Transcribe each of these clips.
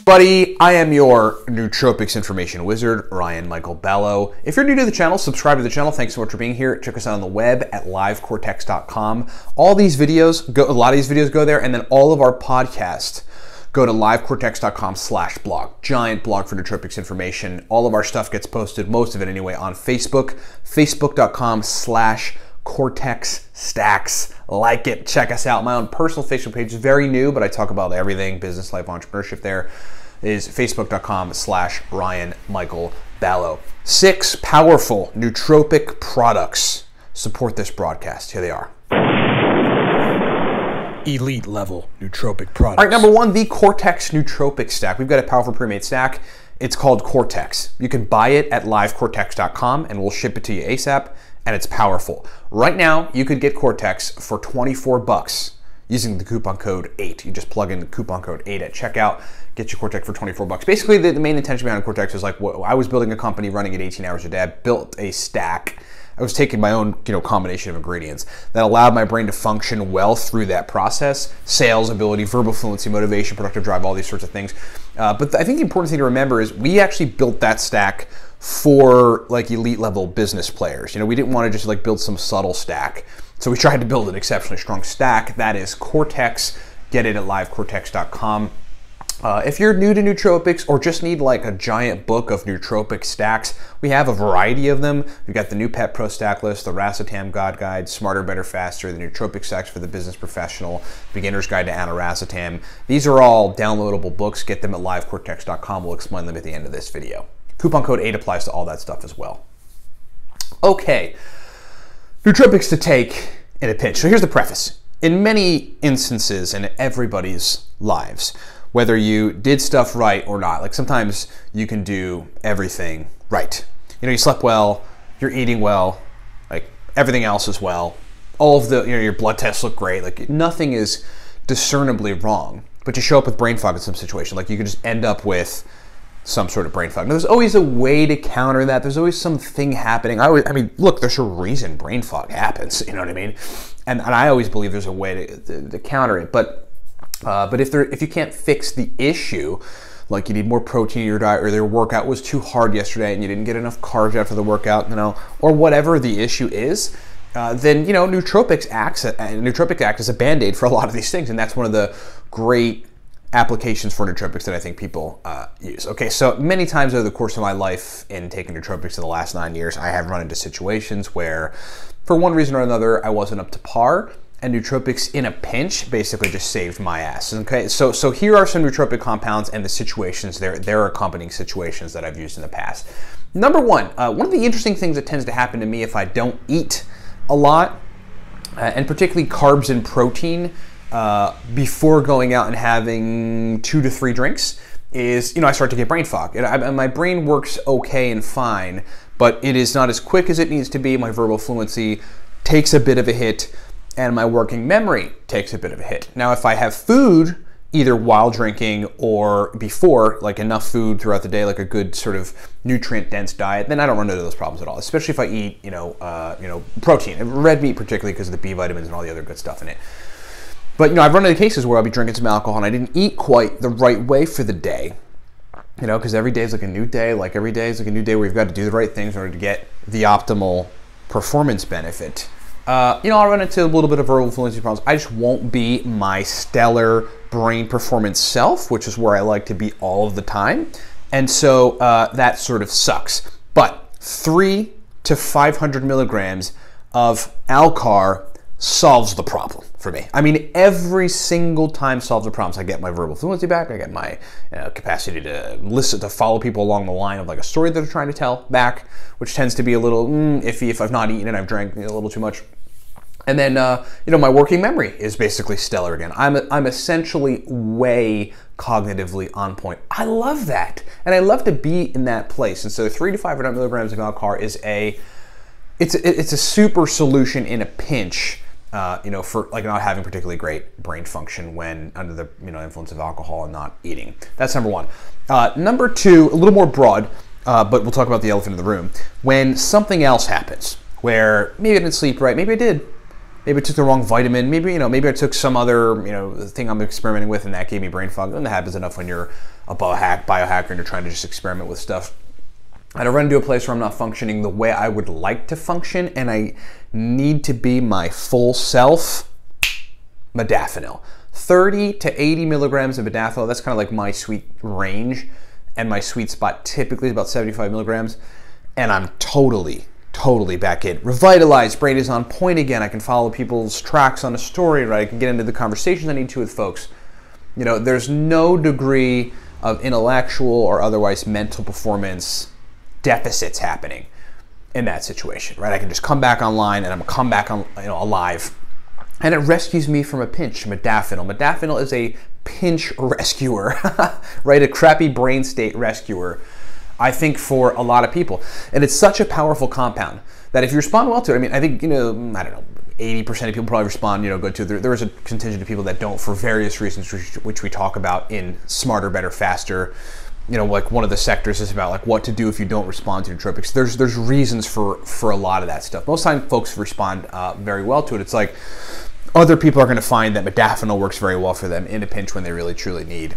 Buddy, I am your nootropics information wizard, Ryan Michael Ballo. If you're new to the channel, subscribe to the channel. Thanks so much for being here. Check us out on the web at livecortex.com. All these videos go, a lot of these videos go there, and then all of our podcasts go to livecortex.com/blog. Giant blog for nootropics information. All of our stuff gets posted, most of it anyway, on Facebook, facebook.com/Cortex Stacks. Like it, check us out. My own personal Facebook page is very new, but I talk about everything, business, life, entrepreneurship there, is facebook.com/Ryan Michael Ballo. 6 powerful nootropic products support this broadcast. Here they are. Elite level nootropic products. All right, number 1, the Cortex nootropic stack. We've got a powerful pre-made stack. It's called Cortex. You can buy it at livecortex.com and we'll ship it to you ASAP, and it's powerful. Right now, you could get Cortex for 24 bucks using the coupon code 8. You just plug in the coupon code 8 at checkout, get your Cortex for 24 bucks. Basically, the main intention behind Cortex was like, I was building a company running at 18 hours a day. I built a stack. I was taking my own, combination of ingredients that allowed my brain to function well through that process: sales ability, verbal fluency, motivation, productive drive, all these sorts of things. But I think the important thing to remember is we actually built that stack for like elite level business players. We didn't want to just like build some subtle stack. So we tried to build an exceptionally strong stack. That is Cortex. Get it at livecortex.com. If you're new to nootropics or just need like a giant book of nootropic stacks, we have a variety of them. We've got the new Pet Pro stack list, the RESUSCITAM God Guide, Smarter, Better, Faster, the nootropic stacks for the business professional, Beginner's Guide to ANIRACETAM. These are all downloadable books. Get them at livecortex.com. We'll explain them at the end of this video. Coupon code 8 applies to all that stuff as well. Okay, nootropics to take in a pinch. So here's the preface. In many instances in everybody's lives, whether you did stuff right or not, like sometimes you can do everything right. You slept well, you're eating well, like everything else is well. All of the, your blood tests look great. Like nothing is discernibly wrong, but you show up with brain fog in some situation. Like you could just end up with some sort of brain fog. Now, there's always a way to counter that. There's always something happening. I mean, look, there's a reason brain fog happens. You know what I mean? And I always believe there's a way to counter it. But if you can't fix the issue, like you need more protein in your diet, or their workout was too hard yesterday and you didn't get enough carbs after the workout, or whatever the issue is, then nootropics act as a band-aid for a lot of these things, and that's one of the great applications for nootropics that I think people use. Okay, so many times over the course of my life in taking nootropics in the last 9 years, I have run into situations where, for one reason or another, I wasn't up to par, and nootropics in a pinch basically just saved my ass. Okay, so here are some nootropic compounds and the situations, their accompanying situations that I've used in the past. Number 1, one of the interesting things that tends to happen to me if I don't eat a lot, and particularly carbs and protein, before going out and having 2 to 3 drinks, is, I start to get brain fog. And my brain works okay and fine, but it is not as quick as it needs to be. My verbal fluency takes a bit of a hit, and my working memory takes a bit of a hit. Now, if I have food, either while drinking or before, like enough food throughout the day, like a good sort of nutrient-dense diet, then I don't run into those problems at all, especially if I eat, protein, and red meat particularly because of the B vitamins and all the other good stuff in it. But, I've run into cases where I'll be drinking some alcohol and I didn't eat quite the right way for the day, because every day is like a new day. Like every day is like a new day where you've got to do the right things in order to get the optimal performance benefit. I'll run into a little bit of verbal fluency problems. I just won't be my stellar brain performance self, which is where I like to be all of the time. And so that sort of sucks. But 300 to 500 milligrams of Alcar solves the problem for me. I mean, every single time solves the problems. I get my verbal fluency back. I get my capacity to listen, to follow people along the line of like a story that they're trying to tell back, which tends to be a little iffy if I've not eaten and I've drank a little too much. And then, my working memory is basically stellar again. I'm essentially way cognitively on point. I love that, and I love to be in that place. And so 300 to 500 milligrams of Alcar is it's a super solution in a pinch. For like not having particularly great brain function when under the influence of alcohol and not eating. That's number 1. Number 2, a little more broad, but we'll talk about the elephant in the room. When something else happens, where maybe I didn't sleep right, maybe I did, maybe I took the wrong vitamin, maybe, maybe I took some other, thing I'm experimenting with and that gave me brain fog. And that happens enough when you're a biohacker and you're trying to just experiment with stuff. I run into a place where I'm not functioning the way I would like to function and I need to be my full self. Modafinil. 30 to 80 milligrams of modafinil, that's kind of like my sweet range, and my sweet spot typically is about 75 milligrams, and I'm totally back in. Revitalized, brain is on point again. I can follow people's tracks on a story, right? I can get into the conversations I need to with folks. There's no degree of intellectual or otherwise mental performance deficits happening in that situation, right? I can just come back online and I'm gonna come back on, alive. And it rescues me from a pinch, modafinil. Modafinil is a pinch rescuer, right? A crappy brain state rescuer, I think, for a lot of people. And it's such a powerful compound that if you respond well to it, I think, I don't know, 80% of people probably respond, good to it. There is a contingent of people that don't for various reasons, which we talk about in Smarter, Better, Faster. Like one of the sectors is about like what to do if you don't respond to nootropics. There's reasons for a lot of that stuff. Most time folks respond very well to it. It's like other people are going to find that modafinil works very well for them in a pinch when they really truly need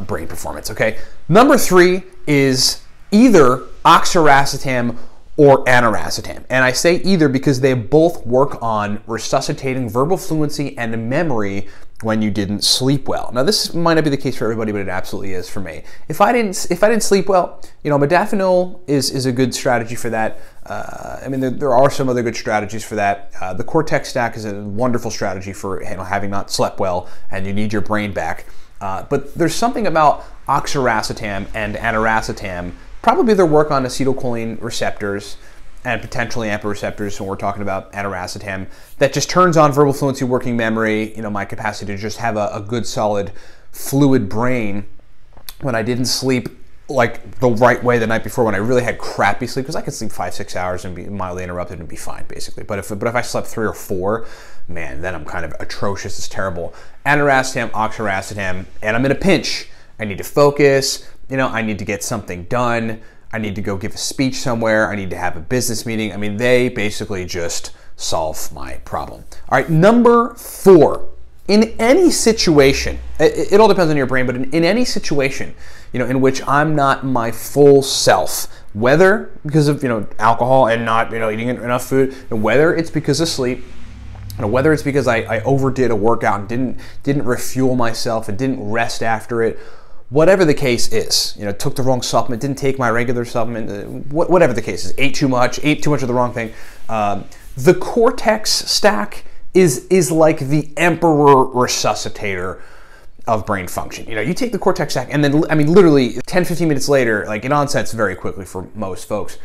brain performance. Okay, number 3 is either oxiracetam or ANIRACETAM. And I say either because they both work on resuscitating verbal fluency and memory when you didn't sleep well. Now this might not be the case for everybody, but it absolutely is for me. If I didn't sleep well, modafinil is a good strategy for that. There are some other good strategies for that. The Cortex stack is a wonderful strategy for having not slept well and you need your brain back. But there's something about oxiracetam and ANIRACETAM, probably their work on acetylcholine receptors and potentially AMPA receptors when we're talking about ANIRACETAM, that just turns on verbal fluency, working memory, my capacity to just have a good solid fluid brain when I didn't sleep like the right way the night before, when I really had crappy sleep, because I could sleep 5-6 hours and be mildly interrupted and be fine basically. But if I slept 3 or 4, man, then I'm kind of atrocious. It's terrible. ANIRACETAM, oxiracetam, and I'm in a pinch. I need to focus. I need to get something done. I need to go give a speech somewhere. I need to have a business meeting. They basically just solve my problem. All right, number 4. In any situation, it all depends on your brain, but in any situation, in which I'm not my full self, whether because of, alcohol and not, eating enough food, and whether it's because of sleep, whether it's because I overdid a workout and didn't refuel myself and didn't rest after it, whatever the case is, took the wrong supplement, didn't take my regular supplement, whatever the case is, ate too much of the wrong thing. The Cortex stack is like the emperor resuscitator of brain function. You take the Cortex stack and then, literally 10-15 minutes later, like it onsets very quickly for most folks.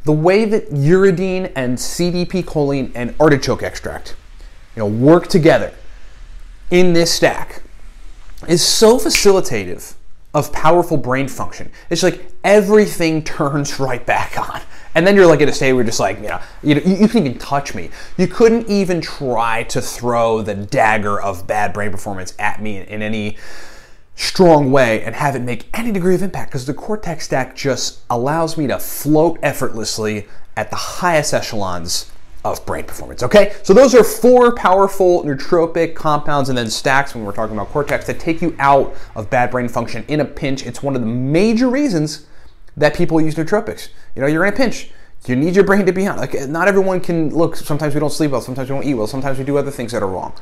The way that uridine and CDP choline and artichoke extract, work together in this stack is so facilitative of powerful brain function. It's like everything turns right back on. And then you're like in a state where you're just like, you couldn't even touch me. You couldn't even try to throw the dagger of bad brain performance at me in any strong way and have it make any degree of impact, because the Cortex stack just allows me to float effortlessly at the highest echelons of brain performance. Okay, so those are 4 powerful nootropic compounds and then stacks when we're talking about Cortex that take you out of bad brain function in a pinch. It's one of the major reasons that people use nootropics. You're in a pinch. You need your brain to be on. Like, not everyone can look. Sometimes we don't sleep well. Sometimes we don't eat well. Sometimes we do other things that are wrong.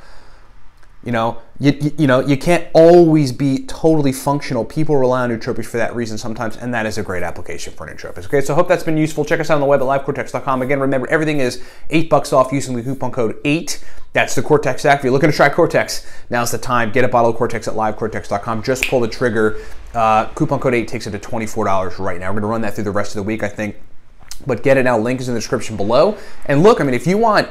You can't always be totally functional. People rely on nootropics for that reason sometimes, and that is a great application for nootropics. Okay, so I hope that's been useful. Check us out on the web at livecortex.com. Again, remember, everything is $8 off using the coupon code 8. That's the Cortex stack. If you're looking to try Cortex, now's the time. Get a bottle of Cortex at livecortex.com. Just pull the trigger. Coupon code 8 takes it to $24 right now. We're going to run that through the rest of the week, I think. But get it now. Link is in the description below. And look, if you want,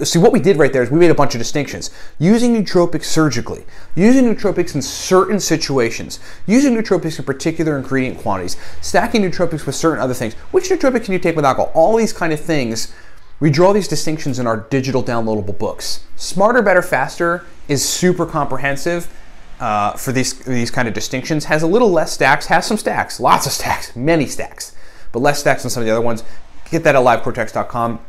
see what we did right there is we made a bunch of distinctions. Using nootropics surgically, using nootropics in certain situations, using nootropics in particular ingredient quantities, stacking nootropics with certain other things. Which nootropic can you take with alcohol? All these kind of things. We draw these distinctions in our digital downloadable books. Smarter, Better, Faster is super comprehensive for these kind of distinctions. Has a little less stacks, has some stacks, lots of stacks, many stacks, but less stacks than some of the other ones. Get that at livecortex.com.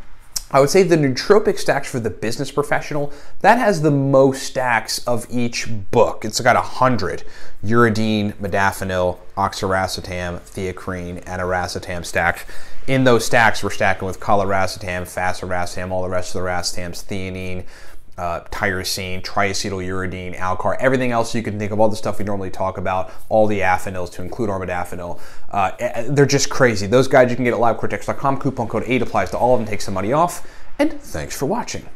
I would say the nootropic stacks for the business professional, that has the most stacks of each book. It's got 100 uridine, modafinil, oxiracetam, theacrine, aniracetam stacks. In those stacks, we're stacking with coliracetam, fasiracetam, all the rest of the racetams, theanine, tyrosine, triacetyluridine, alcar, everything else you can think of, all the stuff we normally talk about, all the affinils to include armodafinil. They're just crazy. Those guides you can get at livecortex.com. Coupon code 8 applies to all of them, takes some money off. And thanks for watching.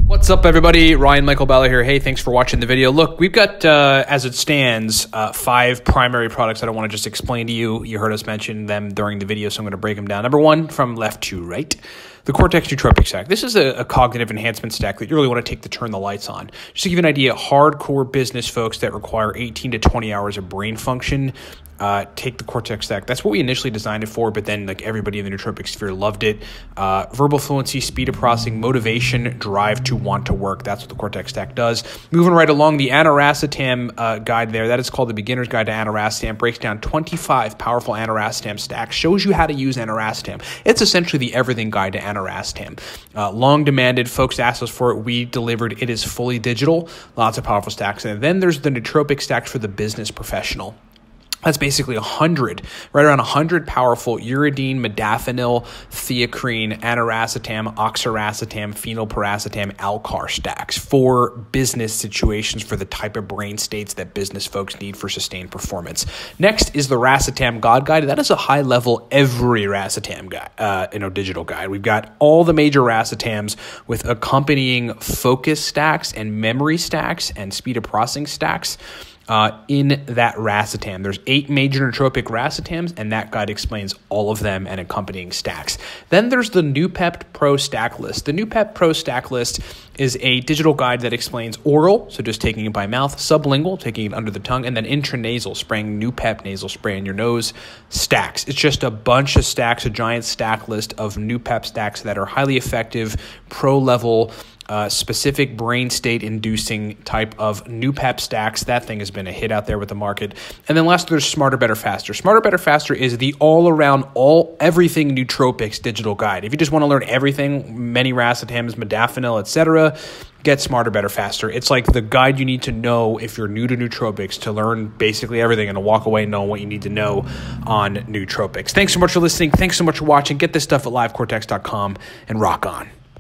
What's up, everybody? Ryan Michael Balla here. Hey, thanks for watching the video. Look, we've got, as it stands, 5 primary products that I want to just explain to you. You heard us mention them during the video, so I'm going to break them down. Number 1, from left to right, the Cortex Nootropic Stack. This is a cognitive enhancement stack that you really want to take to turn the lights on. Just to give you an idea, hardcore business folks that require 18 to 20 hours of brain function, take the Cortex stack. That's what we initially designed it for, but then like everybody in the nootropic sphere loved it. Verbal fluency, speed of processing, motivation, drive to want to work. That's what the Cortex stack does. Moving right along, the ANIRACETAM guide there, that is called the Beginner's Guide to ANIRACETAM, breaks down 25 powerful ANIRACETAM stacks, shows you how to use ANIRACETAM. It's essentially the everything guide to ANIRACETAM. Long demanded, folks asked us for it, we delivered. It is fully digital, lots of powerful stacks. And then there's the nootropic stacks for the business professional. That's basically 100, right around 100 powerful uridine, modafinil, theacrine, aniracetam, oxiracetam, phenylpiracetam, alcar stacks for business situations, for the type of brain states that business folks need for sustained performance. Next is the Racetam God Guide. That is a high-level every Racetam guide, digital guide. We've got all the major Racetams with accompanying focus stacks and memory stacks and speed of processing stacks. In that Racetam. There's 8 major nootropic Racetams, and that guide explains all of them and accompanying stacks. Then there's the Noopept Pro Stack List. The Noopept Pro Stack List is a digital guide that explains oral, so just taking it by mouth, sublingual, taking it under the tongue, and then intranasal, spraying Noopept nasal spray in your nose, stacks. It's just a bunch of stacks, a giant stack list of Noopept stacks that are highly effective, pro-level, specific brain state inducing type of Noopept stacks. That thing has been a hit out there with the market. And then last, there's Smarter, Better, Faster. Smarter, Better, Faster is the all-around, everything nootropics digital guide. If you just want to learn everything, many racetams, modafinil, etc., get Smarter, Better, Faster. It's like the guide you need to know if you're new to nootropics to learn basically everything and to walk away knowing what you need to know on nootropics. Thanks so much for listening. Thanks so much for watching. Get this stuff at livecortex.com and rock on.